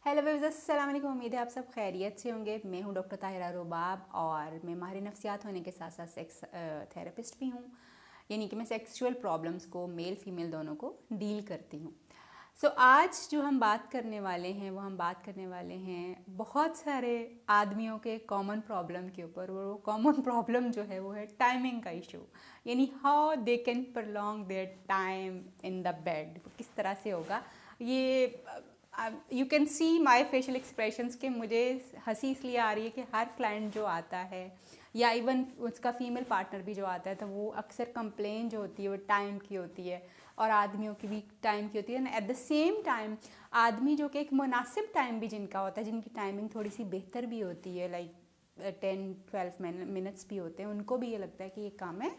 Hello viewers, अस्सलाम वालेकुम। उम्मीद है आप सब खैरियत से होंगे। मैं हूं डॉक्टर ताहिरा रुबाब और मैं माहिर नफ्सियात होने के साथ साथ सेक्स थेरेपिस्ट भी हूं। यानी कि मैं सेक्सुअल प्रॉब्लम्स को मेल फीमेल दोनों को डील करती हूं। आज जो हम बात करने वाले हैं वो हम बात करने वाले हैं बहुत सारे आदमियों के कॉमन प्रॉब्लम के ऊपर। वो कॉमन प्रॉब्लम जो है वो है टाइमिंग का इशू, यानी how they can prolong their time in the bed. किस तरह से होगा ये। You can see my facial expressions के मुझे हंसी इसलिए आ रही है कि हर क्लाइंट जो आता है या इवन उसका फीमेल पार्टनर भी जो आता है तो वो अक्सर कंप्लेन जो होती है वो टाइम की होती है और आदमियों की भी टाइम की होती है। एट द सेम टाइम आदमी जो कि एक मुनासिब टाइम भी जिनका होता है, जिनकी टाइमिंग थोड़ी सी बेहतर भी होती है, लाइक 10-12 मिनट्स भी होते हैं, उनको भी ये लगता है कि ये कम है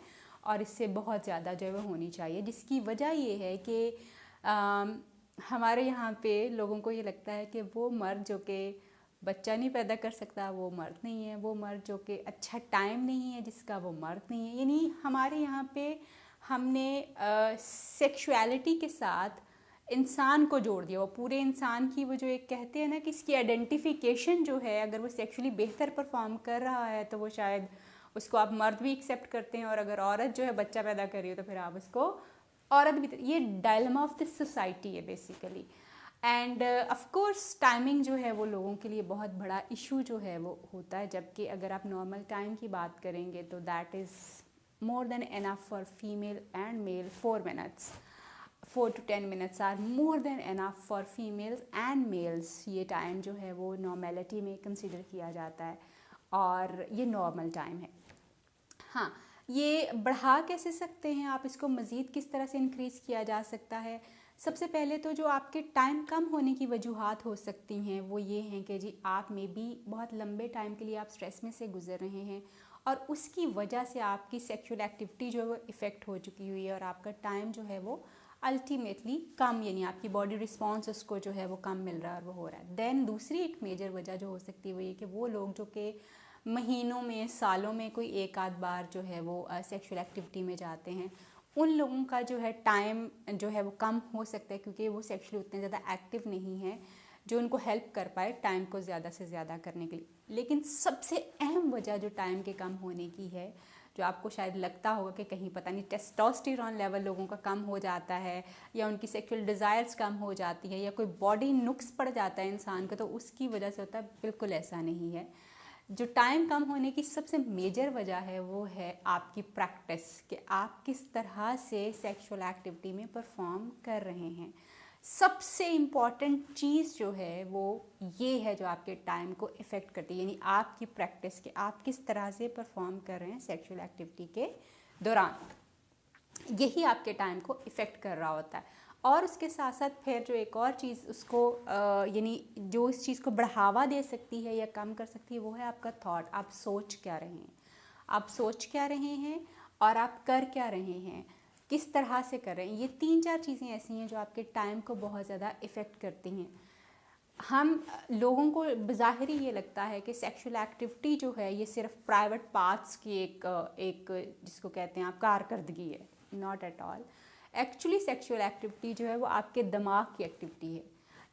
और इससे बहुत ज़्यादा जो है वो होनी चाहिए। जिसकी वजह ये है कि हमारे यहाँ पे लोगों को ये लगता है कि वो मर्द जो कि बच्चा नहीं पैदा कर सकता वो मर्द नहीं है, वो मर्द जो कि अच्छा टाइम नहीं है जिसका वो मर्द नहीं है। यानी हमारे यहाँ पे हमने सेक्सुअलिटी के साथ इंसान को जोड़ दिया। वो पूरे इंसान की वो जो एक कहते हैं ना कि इसकी आइडेंटिफिकेशन जो है, अगर वो सेक्सुअली बेहतर परफॉर्म कर रहा है तो वो शायद उसको आप मर्द भी एक्सेप्ट करते हैं, और अगर औरत जो है बच्चा पैदा कर रही हो तो फिर आप उसको औरत भी। ये डायलेमा ऑफ दिस सोसाइटी है basically. End of course timing जो है वो लोगों के लिए बहुत बड़ा इशू जो है वो होता है, जबकि अगर आप नॉर्मल टाइम की बात करेंगे तो that is more than enough for female and male. 4 minutes, 4 to 10 minutes are more than enough for females and males. ये टाइम जो है वो नॉर्मेलिटी में कंसिडर किया जाता है और ये नॉर्मल टाइम है। हाँ, ये बढ़ा कैसे सकते हैं आप, इसको मज़ीद किस तरह से इंक्रीज़ किया जा सकता है। सबसे पहले तो जो आपके टाइम कम होने की वजूहात हो सकती हैं वो ये हैं कि जी आप में भी बहुत लंबे टाइम के लिए आप स्ट्रेस में से गुजर रहे हैं और उसकी वजह से आपकी सेक्सुअल एक्टिविटी जो है वो इफ़ेक्ट हो चुकी हुई है और आपका टाइम जो है वो अल्टीमेटली कम, यानी आपकी बॉडी रिस्पॉन्स उसको जो है वो कम मिल रहा है और वो हो रहा है। देन दूसरी एक मेजर वजह जो हो सकती है वो ये कि वो लोग जो कि महीनों में सालों में कोई एक आध बार जो है वो सेक्सुअल एक्टिविटी में जाते हैं, उन लोगों का जो है टाइम जो है वो कम हो सकता है क्योंकि वो सेक्सुअली उतने ज़्यादा एक्टिव नहीं है जो उनको हेल्प कर पाए टाइम को ज़्यादा से ज़्यादा करने के लिए। लेकिन सबसे अहम वजह जो टाइम के कम होने की है, जो आपको शायद लगता होगा कि कहीं पता नहीं टेस्टोस्टेरोन लेवल लोगों का कम हो जाता है या उनकी सेक्सुअल डिज़ायर्स कम हो जाती है या कोई बॉडी नुक्स पड़ जाता है इंसान का, तो उसकी वजह से होता है। बिल्कुल ऐसा नहीं है। जो टाइम कम होने की सबसे मेजर वजह है वो है आपकी प्रैक्टिस, कि आप किस तरह से सेक्सुअल एक्टिविटी में परफॉर्म कर रहे हैं। सबसे इम्पॉर्टेंट चीज़ जो है वो ये है जो आपके टाइम को इफ़ेक्ट करती है, यानी आपकी प्रैक्टिस, कि आप किस तरह से परफॉर्म कर रहे हैं सेक्सुअल एक्टिविटी के दौरान। यही आपके टाइम को इफ़ेक्ट कर रहा होता है। और उसके साथ साथ फिर जो एक और चीज़ उसको यानी जो इस चीज़ को बढ़ावा दे सकती है या कम कर सकती है वो है आपका थॉट। आप सोच क्या रहे हैं, आप सोच क्या रहे हैं और आप कर क्या रहे हैं, किस तरह से कर रहे हैं। ये 3-4 चीज़ें ऐसी हैं जो आपके टाइम को बहुत ज़्यादा इफ़ेक्ट करती हैं। हम लोगों को बज़ाहिर ये लगता है कि सेक्सुअल एक्टिविटी जो है ये सिर्फ प्राइवेट पार्ट्स की एक जिसको कहते हैं आप कारकर्दगी है। Not at all. Actually sexual activity जो है वो आपके दिमाग की एक्टिविटी है।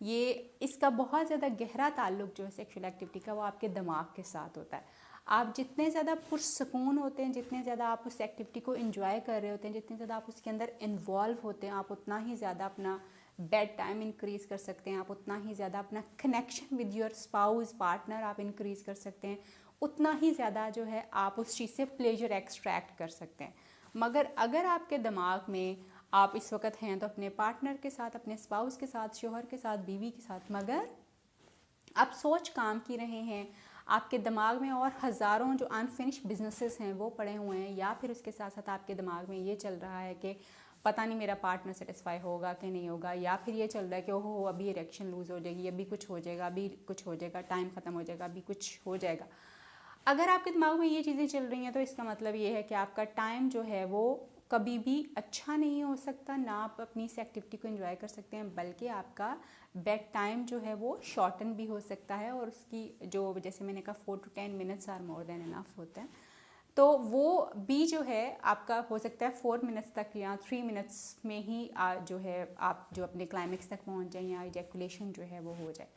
ये इसका बहुत ज़्यादा गहरा ताल्लुक जो है सेक्सुअल एक्टिविटी का वो आपके दिमाग के साथ होता है। आप जितने ज़्यादा पुरसकून होते हैं, जितने ज़्यादा आप उस एक्टिविटी को एंजॉय कर रहे होते हैं, जितने ज़्यादा आप उसके अंदर इन्वॉल्व होते हैं, आप उतना ही ज़्यादा अपना बेड टाइम इंक्रीज़ कर सकते हैं, आप उतना ही ज़्यादा अपना connection with your spouse partner आप इंक्रीज़ कर सकते हैं, उतना ही ज़्यादा जो है आप उस चीज़ से प्लेजर एक्सट्रैक्ट कर सकते हैं। मगर अगर आपके दिमाग में आप इस वक्त हैं तो अपने पार्टनर के साथ, अपने स्पाउस के साथ, शोहर के साथ, बीवी के साथ, मगर आप सोच काम की रहे हैं, आपके दिमाग में और हज़ारों जो अनफिनिश बिजनेसेस हैं वो पड़े हुए हैं, या फिर उसके साथ साथ आपके दिमाग में ये चल रहा है कि पता नहीं मेरा पार्टनर सेटिस्फाई होगा कि नहीं होगा, या फिर ये चल रहा है कि ओहो अभी इरेक्शन लूज़ हो जाएगी, अभी कुछ हो जाएगा, अभी कुछ हो जाएगा, टाइम ख़त्म हो जाएगा, अभी कुछ हो जाएगा। अगर आपके दिमाग में ये चीज़ें चल रही हैं तो इसका मतलब ये है कि आपका टाइम जो है वो कभी भी अच्छा नहीं हो सकता, ना आप अपनी इस एक्टिविटी को एंजॉय कर सकते हैं, बल्कि आपका बेड टाइम जो है वो शॉर्टन भी हो सकता है और उसकी जो जैसे मैंने कहा 4 to 10 minutes are more than enough होता है, तो वो भी जो है आपका हो सकता है 4 मिनट्स तक या 3 मिनट्स में ही जो है आप जो अपने क्लाइमेक्स तक पहुंच जाएं या इजैकुलेशन जो है वो हो जाए।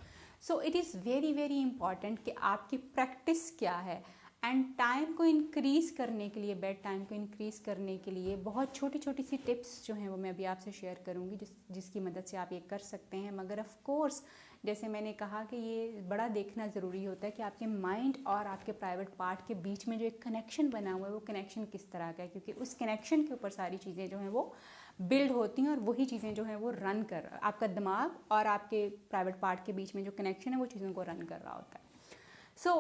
So it is very very important कि आपकी प्रैक्टिस क्या है। एंड टाइम को इंक्रीज़ करने के लिए, बेड टाइम को इंक्रीज़ करने के लिए बहुत छोटी छोटी सी टिप्स जो हैं वो मैं अभी आपसे शेयर करूँगी, जिसकी मदद से आप ये कर सकते हैं। मगर ऑफ़ कोर्स जैसे मैंने कहा कि ये बड़ा देखना ज़रूरी होता है कि आपके माइंड और आपके प्राइवेट पार्ट के बीच में जो एक कनेक्शन बना हुआ है वो कनेक्शन किस तरह का है, क्योंकि उस कनेक्शन के ऊपर सारी चीज़ें जो हैं वो बिल्ड होती हैं और वही चीज़ें जो हैं वो रन कर, आपका दिमाग और आपके प्राइवेट पार्ट के बीच में जो कनेक्शन है वो चीज़ों को रन कर रहा होता है। सो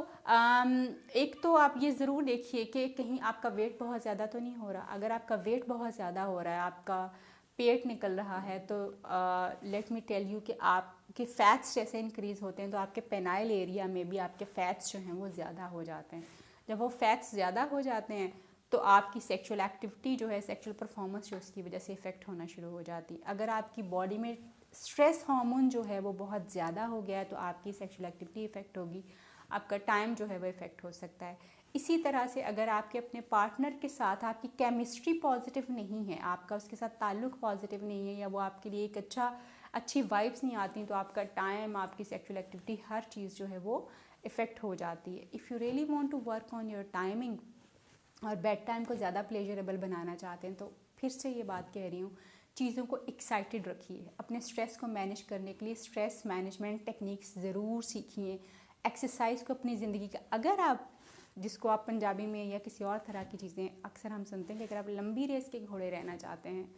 एक तो आप ये ज़रूर देखिए कि कहीं आपका वेट बहुत ज़्यादा तो नहीं हो रहा। अगर आपका वेट बहुत ज़्यादा हो रहा है, आपका पेट निकल रहा है, तो लेट मी टेल यू कि आपके फ़ैट्स जैसे इंक्रीज़ होते हैं तो आपके पेनाइल एरिया में भी आपके फ़ैट्स जो हैं वो ज़्यादा हो जाते हैं। जब वो फ़ैट्स ज़्यादा हो जाते हैं तो आपकी सेक्सुअल एक्टिविटी जो है, सेक्सुअल परफॉर्मेंस जो उसकी वजह से इफ़ेक्ट होना शुरू हो जाती है। अगर आपकी बॉडी में स्ट्रेस हार्मोन जो है वो बहुत ज़्यादा हो गया है तो आपकी सेक्सुअल एक्टिविटी इफ़ेक्ट होगी, आपका टाइम जो है वो इफ़ेक्ट हो सकता है। इसी तरह से अगर आपके अपने पार्टनर के साथ आपकी केमिस्ट्री पॉजिटिव नहीं है, आपका उसके साथ ताल्लुक़ पॉजिटिव नहीं है, या वो आपके लिए एक अच्छी वाइब्स नहीं आती, तो आपका टाइम, आपकी सेक्सुअल एक्टिविटी, हर चीज़ जो है वो इफ़ेक्ट हो जाती है। If you really want to work on your timing और बेड टाइम को ज़्यादा प्लेजरेबल बनाना चाहते हैं, तो फिर से ये बात कह रही हूँ, चीज़ों को एक्साइटेड रखिए। अपने स्ट्रेस को मैनेज करने के लिए स्ट्रेस मैनेजमेंट टेक्निक्स ज़रूर सीखिए। एक्सरसाइज को अपनी ज़िंदगी का, अगर आप, जिसको आप पंजाबी में या किसी और तरह की चीज़ें अक्सर हम सुनते हैं कि अगर आप लंबी रेस के घोड़े रहना चाहते हैं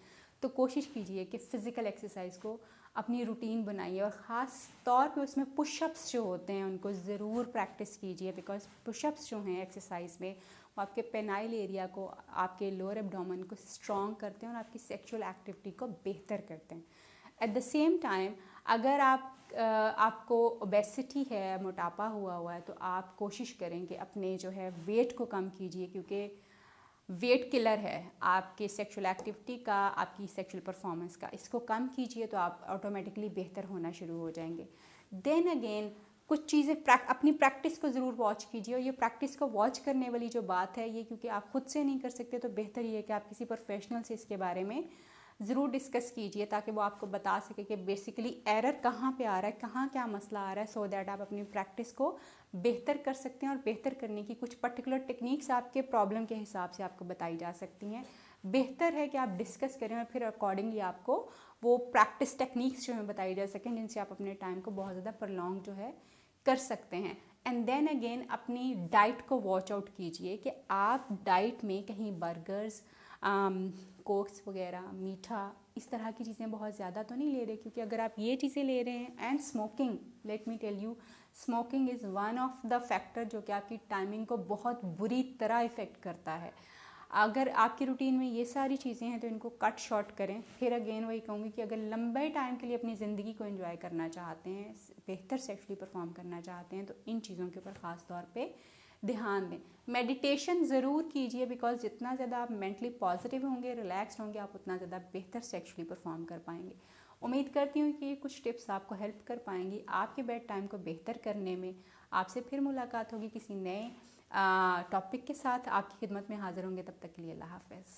तो कोशिश कीजिए कि फ़िज़िकल एक्सरसाइज को अपनी रूटीन बनाइए, और ख़ास तौर पे उसमें पुशअप्स जो होते हैं उनको ज़रूर प्रैक्टिस कीजिए। बिकॉज पुशअप्स जो हैं एक्सरसाइज में वो आपके पेनाइल एरिया को, आपके लोअर एब्डोमेन को स्ट्रॉन्ग करते हैं और आपकी सेक्सुअल एक्टिविटी को बेहतर करते हैं। एट द सेम टाइम अगर आपको ओबेसिटी है, मोटापा हुआ है, तो आप कोशिश करें कि अपने जो है वेट को कम कीजिए, क्योंकि वेट किलर है आपके सेक्सुअल एक्टिविटी का, आपकी सेक्सुअल परफॉर्मेंस का। इसको कम कीजिए तो आप ऑटोमेटिकली बेहतर होना शुरू हो जाएंगे। देन अगेन कुछ चीज़ें अपनी प्रैक्टिस को ज़रूर वॉच कीजिए, और ये प्रैक्टिस को वॉच करने वाली जो बात है ये, क्योंकि आप खुद से नहीं कर सकते तो बेहतर ये है कि आप किसी प्रोफेशनल से इसके बारे में ज़रूर डिस्कस कीजिए, ताकि वो आपको बता सके कि बेसिकली एरर कहाँ पे आ रहा है, कहाँ क्या मसला आ रहा है, सो दैट आप अपनी प्रैक्टिस को बेहतर कर सकते हैं। और बेहतर करने की कुछ पर्टिकुलर टेक्निक्स आपके प्रॉब्लम के हिसाब से आपको बताई जा सकती हैं। बेहतर है कि आप डिस्कस करें और फिर अकॉर्डिंगली आपको वो प्रैक्टिस टेक्निक्स जो है बताई जा सकें, जिनसे आप अपने टाइम को बहुत ज़्यादा प्रलॉन्ग जो है कर सकते हैं। एंड देन अगेन अपनी डाइट को वॉच आउट कीजिए कि आप डाइट में कहीं बर्गर्स, कोक्स वगैरह, मीठा, इस तरह की चीज़ें बहुत ज़्यादा तो नहीं ले रहे, क्योंकि अगर आप ये चीज़ें ले रहे हैं, and smoking, let me tell you, smoking is one of the factor जो कि आपकी टाइमिंग को बहुत बुरी तरह इफ़ेक्ट करता है। अगर आपकी रूटीन में ये सारी चीज़ें हैं तो इनको कट शॉर्ट करें। फिर अगेन वही कहूँगी कि अगर लंबे टाइम के लिए अपनी ज़िंदगी को एंजॉय करना चाहते हैं, बेहतर सेक्सुअली परफॉर्म करना चाहते हैं, तो इन चीज़ों के ऊपर ख़ास तौर पे ध्यान दें। मेडिटेशन ज़रूर कीजिए, बिकॉज जितना ज़्यादा आप मेंटली पॉजिटिव होंगे, रिलैक्स्ड होंगे, आप उतना ज़्यादा बेहतर सेक्सुअली परफॉर्म कर पाएंगे। उम्मीद करती हूँ कि ये कुछ टिप्स आपको हेल्प कर पाएंगी आपके बेड टाइम को बेहतर करने में। आपसे फिर मुलाकात होगी किसी नए टॉपिक के साथ। आपकी खिदमत में हाज़िर होंगे, तब तक के लिए अल्लाह हाफ़िज़।